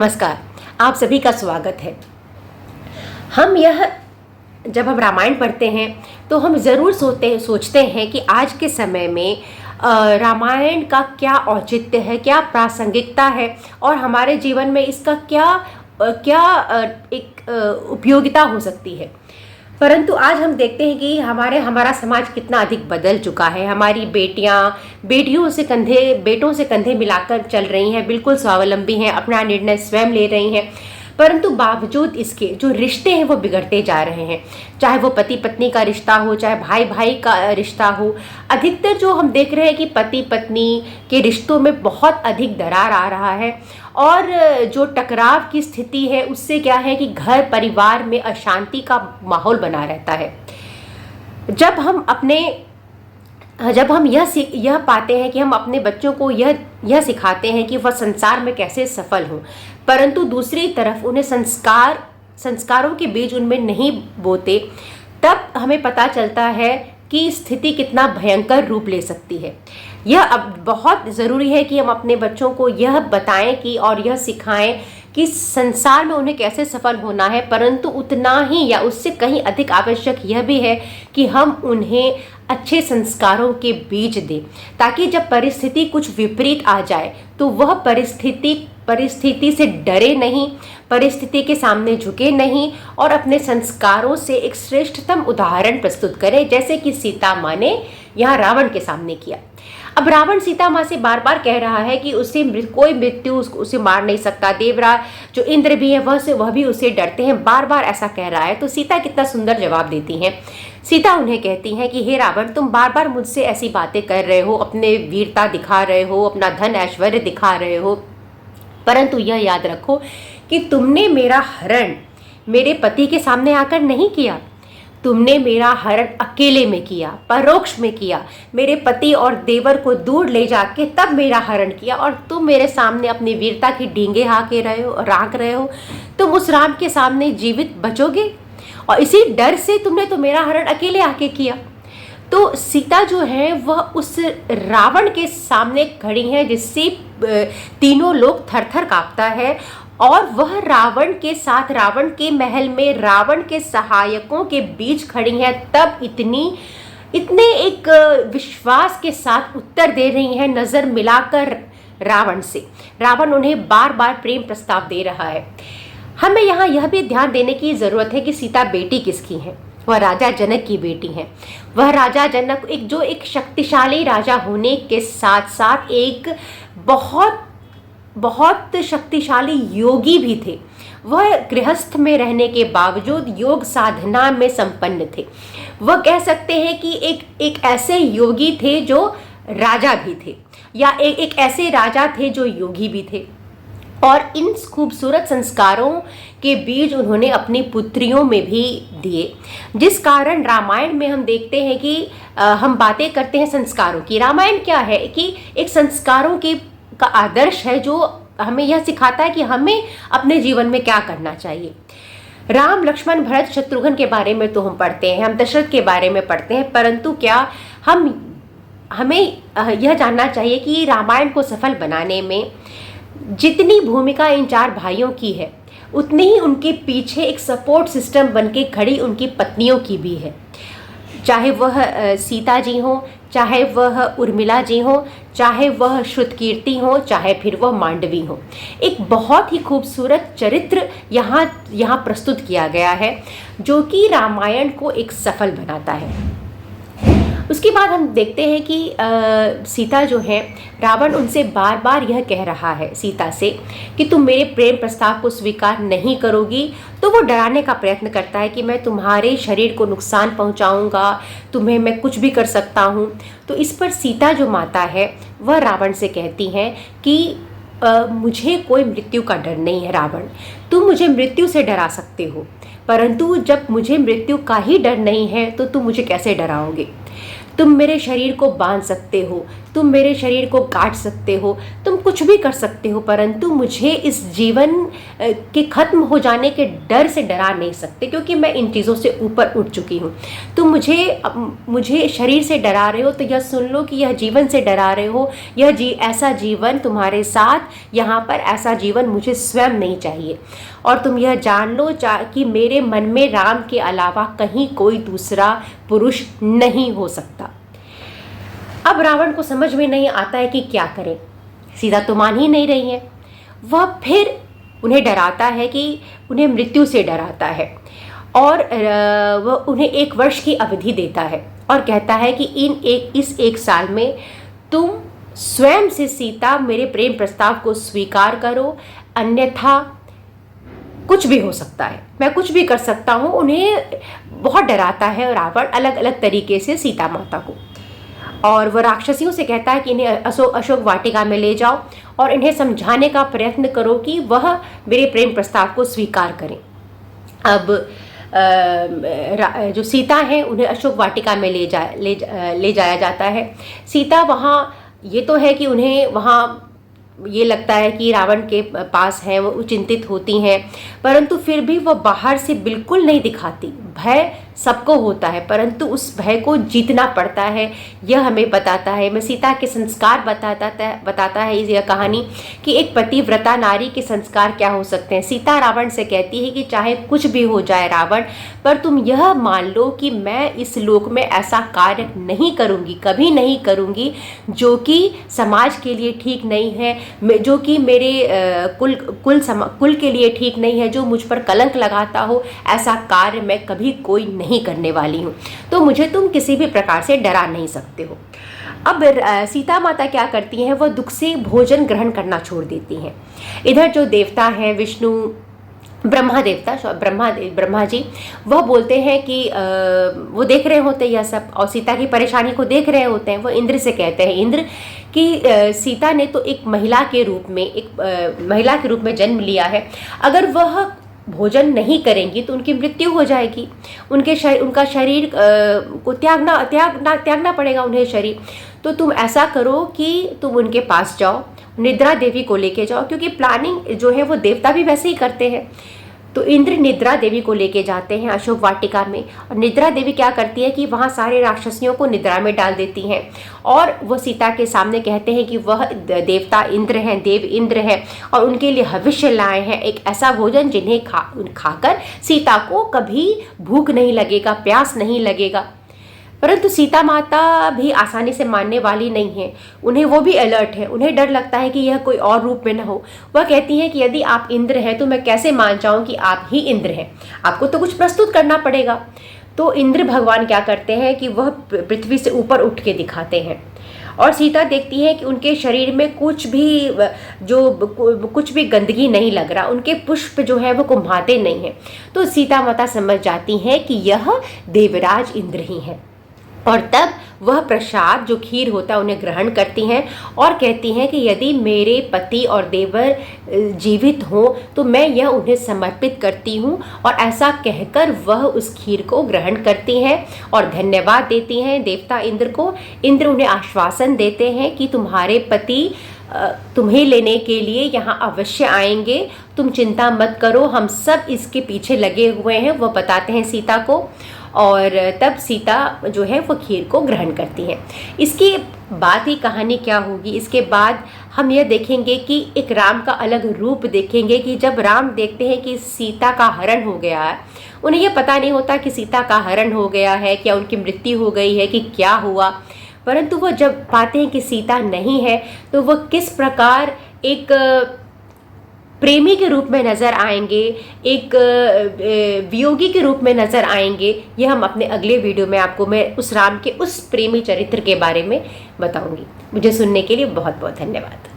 नमस्कार। आप सभी का स्वागत है। जब हम रामायण पढ़ते हैं तो हम ज़रूर सोचते हैं कि आज के समय में रामायण का क्या औचित्य है, क्या प्रासंगिकता है और हमारे जीवन में इसका एक उपयोगिता हो सकती है। परंतु आज हम देखते हैं कि हमारा समाज कितना अधिक बदल चुका है। हमारी बेटियों से बेटों से कंधे मिलाकर चल रही हैं, बिल्कुल स्वावलंबी हैं, अपना निर्णय स्वयं ले रही हैं। परंतु बावजूद इसके जो रिश्ते हैं वो बिगड़ते जा रहे हैं, चाहे वो पति पत्नी का रिश्ता हो, चाहे भाई भाई का रिश्ता हो। अधिकतर जो हम देख रहे हैं कि पति पत्नी के रिश्तों में बहुत अधिक दरार आ रहा है और जो टकराव की स्थिति है उससे क्या है कि घर परिवार में अशांति का माहौल बना रहता है। जब हम यह पाते हैं कि हम अपने बच्चों को यह सिखाते हैं कि वह संसार में कैसे सफल हों, परंतु दूसरी तरफ उन्हें संस्कारों के बीज उनमें नहीं बोते, तब हमें पता चलता है कि स्थिति कितना भयंकर रूप ले सकती है। यह अब बहुत ज़रूरी है कि हम अपने बच्चों को यह बताएं कि और यह सिखाएं कि संसार में उन्हें कैसे सफल होना है, परंतु उतना ही या उससे कहीं अधिक आवश्यक यह भी है कि हम उन्हें अच्छे संस्कारों के बीज दें, ताकि जब परिस्थिति कुछ विपरीत आ जाए तो वह परिस्थिति से डरे नहीं, परिस्थिति के सामने झुके नहीं और अपने संस्कारों से एक श्रेष्ठतम उदाहरण प्रस्तुत करें, जैसे कि सीता माँ ने यहाँ रावण के सामने किया। अब रावण सीता माँ से बार बार कह रहा है कि कोई मृत्यु उसे मार नहीं सकता। देवराज जो इंद्र भी है वह भी उसे डरते हैं, बार बार ऐसा कह रहा है। तो सीता कितना सुंदर जवाब देती हैं। सीता उन्हें कहती हैं कि हे रावण, तुम बार बार मुझसे ऐसी बातें कर रहे हो, अपने वीरता दिखा रहे हो, अपना धन ऐश्वर्य दिखा रहे हो, परंतु यह याद रखो कि तुमने मेरा हरण मेरे पति के सामने आकर नहीं किया। तुमने मेरा हरण अकेले में किया, परोक्ष में किया, मेरे पति और देवर को दूर ले जाके तब मेरा हरण किया, और तुम मेरे सामने अपनी वीरता की डींगे राख रहे हो। तुम उस राम के सामने जीवित बचोगे और इसी डर से तुमने तो मेरा हरण अकेले आके किया। तो सीता जो है वह उस रावण के सामने खड़ी है जिससे तीनों लोग थर-थर कांपता है, और वह रावण के साथ रावण के महल में रावण के सहायकों के बीच खड़ी है। तब इतने एक विश्वास के साथ उत्तर दे रही हैं, नज़र मिलाकर रावण से। रावण उन्हें बार बार प्रेम प्रस्ताव दे रहा है। हमें यहाँ यह भी ध्यान देने की ज़रूरत है कि सीता बेटी किसकी है। वह राजा जनक की बेटी है। वह राजा जनक एक शक्तिशाली राजा होने के साथ साथ एक बहुत शक्तिशाली योगी भी थे। वह गृहस्थ में रहने के बावजूद योग साधना में संपन्न थे। वह कह सकते हैं कि एक ऐसे योगी थे जो राजा भी थे, या एक ऐसे राजा थे जो योगी भी थे। और इन खूबसूरत संस्कारों के बीज उन्होंने अपनी पुत्रियों में भी दिए, जिस कारण रामायण में हम देखते हैं कि हम बातें करते हैं संस्कारों की। रामायण क्या है कि एक संस्कारों का आदर्श है जो हमें यह सिखाता है कि हमें अपने जीवन में क्या करना चाहिए। राम लक्ष्मण भरत शत्रुघ्न के बारे में तो हम पढ़ते हैं, हम दशरथ के बारे में पढ़ते हैं, परंतु क्या हमें यह जानना चाहिए कि रामायण को सफल बनाने में जितनी भूमिका इन चार भाइयों की है, उतनी ही उनके पीछे एक सपोर्ट सिस्टम बनके खड़ी उनकी पत्नियों की भी है। चाहे वह सीता जी हो, चाहे वह उर्मिला जी हो, चाहे वह श्रुतकीर्ति हो, चाहे फिर वह मांडवी हो। एक बहुत ही खूबसूरत चरित्र यहाँ प्रस्तुत किया गया है जो कि रामायण को एक सफल बनाता है। उसके बाद हम देखते हैं कि सीता जो है, रावण उनसे बार बार यह कह रहा है सीता से कि तुम मेरे प्रेम प्रस्ताव को स्वीकार नहीं करोगी। तो वो डराने का प्रयत्न करता है कि मैं तुम्हारे शरीर को नुकसान पहुंचाऊंगा, तुम्हें मैं कुछ भी कर सकता हूं। तो इस पर सीता जो माता है वह रावण से कहती हैं कि मुझे कोई मृत्यु का डर नहीं है रावण, तुम मुझे मृत्यु से डरा सकते हो, परंतु जब मुझे मृत्यु का ही डर नहीं है तो तुम मुझे कैसे डराओगे। तुम मेरे शरीर को बांध सकते हो, तुम मेरे शरीर को काट सकते हो, तुम कुछ भी कर सकते हो, परंतु मुझे इस जीवन के खत्म हो जाने के डर से डरा नहीं सकते, क्योंकि मैं इन चीज़ों से ऊपर उठ चुकी हूँ। तुम मुझे शरीर से डरा रहे हो तो यह सुन लो कि यह जीवन से डरा रहे हो। ऐसा जीवन तुम्हारे साथ यहाँ पर, ऐसा जीवन मुझे स्वयं नहीं चाहिए। और तुम यह जान लो कि मेरे मन में राम के अलावा कहीं कोई दूसरा पुरुष नहीं हो सकता। अब रावण को समझ में नहीं आता है कि क्या करे। सीता तो मान ही नहीं रही है। वह फिर उन्हें डराता है, कि उन्हें मृत्यु से डराता है, और वह उन्हें 1 वर्ष की अवधि देता है और कहता है कि इस 1 साल में तुम स्वयं से सीता मेरे प्रेम प्रस्ताव को स्वीकार करो, अन्यथा कुछ भी हो सकता है, मैं कुछ भी कर सकता हूँ। उन्हें बहुत डराता है रावण अलग अलग तरीके से सीता माता को। और वह राक्षसियों से कहता है कि इन्हें अशोक वाटिका में ले जाओ और इन्हें समझाने का प्रयत्न करो कि वह मेरे प्रेम प्रस्ताव को स्वीकार करें। अब जो सीता हैं उन्हें अशोक वाटिका में ले जाया जाता है। सीता वहाँ, ये तो है कि उन्हें वहाँ ये लगता है कि रावण के पास है, वो चिंतित होती हैं, परंतु फिर भी वह बाहर से बिल्कुल नहीं दिखाती। भय सबको होता है, परंतु उस भय को जीतना पड़ता है। यह हमें बताता है, मैं सीता के संस्कार बताता है यह कहानी, कि एक पतिव्रता नारी के संस्कार क्या हो सकते हैं। सीता रावण से कहती है कि चाहे कुछ भी हो जाए रावण, पर तुम यह मान लो कि मैं इस लोक में ऐसा कार्य नहीं करूँगी, कभी नहीं करूँगी जो कि समाज के लिए ठीक नहीं है, जो कि मेरे कुल के लिए ठीक नहीं है, जो मुझ पर कलंक लगाता हो, ऐसा कार्य मैं कभी कोई नहीं करने वाली हूँ। तो मुझे तुम किसी भी प्रकार से डरा नहीं सकते हो। अब सीता माता क्या करती हैं, वह दुख से भोजन ग्रहण करना छोड़ देती हैं। इधर जो देवता हैं, विष्णु, ब्रह्मा जी, वह बोलते हैं कि वो देख रहे होते हैं यह सब, और सीता की परेशानी को देख रहे होते हैं। वो इंद्र से कहते हैं, इंद्र कि सीता ने तो एक महिला के रूप में जन्म लिया है, अगर वह भोजन नहीं करेंगी तो उनकी मृत्यु हो जाएगी, उनका शरीर को त्यागना पड़ेगा उन्हें शरीर। तो तुम ऐसा करो कि तुम उनके पास जाओ, निद्रा देवी को लेके जाओ, क्योंकि प्लानिंग जो है वो देवता भी वैसे ही करते हैं। तो इंद्र निद्रा देवी को लेके जाते हैं अशोक वाटिका में, और निद्रा देवी क्या करती है कि वहाँ सारे राक्षसियों को निद्रा में डाल देती हैं, और वह सीता के सामने कहते हैं कि वह देवता इंद्र हैं, देव इंद्र हैं, और उनके लिए हविष्य लाए हैं, एक ऐसा भोजन जिन्हें खाकर सीता को कभी भूख नहीं लगेगा, प्यास नहीं लगेगा। परंतु सीता माता भी आसानी से मानने वाली नहीं है, उन्हें वो भी अलर्ट है, उन्हें डर लगता है कि यह कोई और रूप में न हो। वह कहती हैं कि यदि आप इंद्र हैं तो मैं कैसे मान जाऊं कि आप ही इंद्र हैं, आपको तो कुछ प्रस्तुत करना पड़ेगा। तो इंद्र भगवान क्या करते हैं कि वह पृथ्वी से ऊपर उठ के दिखाते हैं, और सीता देखती है कि उनके शरीर में कुछ भी गंदगी नहीं लग रहा, उनके पुष्प जो है वो कुम्हाते नहीं हैं। तो सीता माता समझ जाती हैं कि यह देवराज इंद्र ही हैं, और तब वह प्रसाद जो खीर होता है उन्हें ग्रहण करती हैं और कहती हैं कि यदि मेरे पति और देवर जीवित हों तो मैं यह उन्हें समर्पित करती हूँ। और ऐसा कहकर वह उस खीर को ग्रहण करती हैं और धन्यवाद देती हैं देवता इंद्र को। इंद्र उन्हें आश्वासन देते हैं कि तुम्हारे पति तुम्हें लेने के लिए यहाँ अवश्य आएंगे, तुम चिंता मत करो, हम सब इसके पीछे लगे हुए हैं। वह बताते हैं सीता को, और तब सीता जो है वो खीर को ग्रहण करती है। इसके बाद ही कहानी क्या होगी, इसके बाद हम यह देखेंगे कि एक राम का अलग रूप देखेंगे कि जब राम देखते हैं कि सीता का हरण हो गया है, उन्हें यह पता नहीं होता कि सीता का हरण हो गया है, क्या उनकी मृत्यु हो गई है, कि क्या हुआ। परंतु वह जब पाते हैं कि सीता नहीं है तो वह किस प्रकार एक प्रेमी के रूप में नज़र आएंगे, एक वियोगी के रूप में नज़र आएंगे, यह हम अपने अगले वीडियो में आपको मैं उस राम के उस प्रेमी चरित्र के बारे में बताऊंगी। मुझे सुनने के लिए बहुत बहुत धन्यवाद।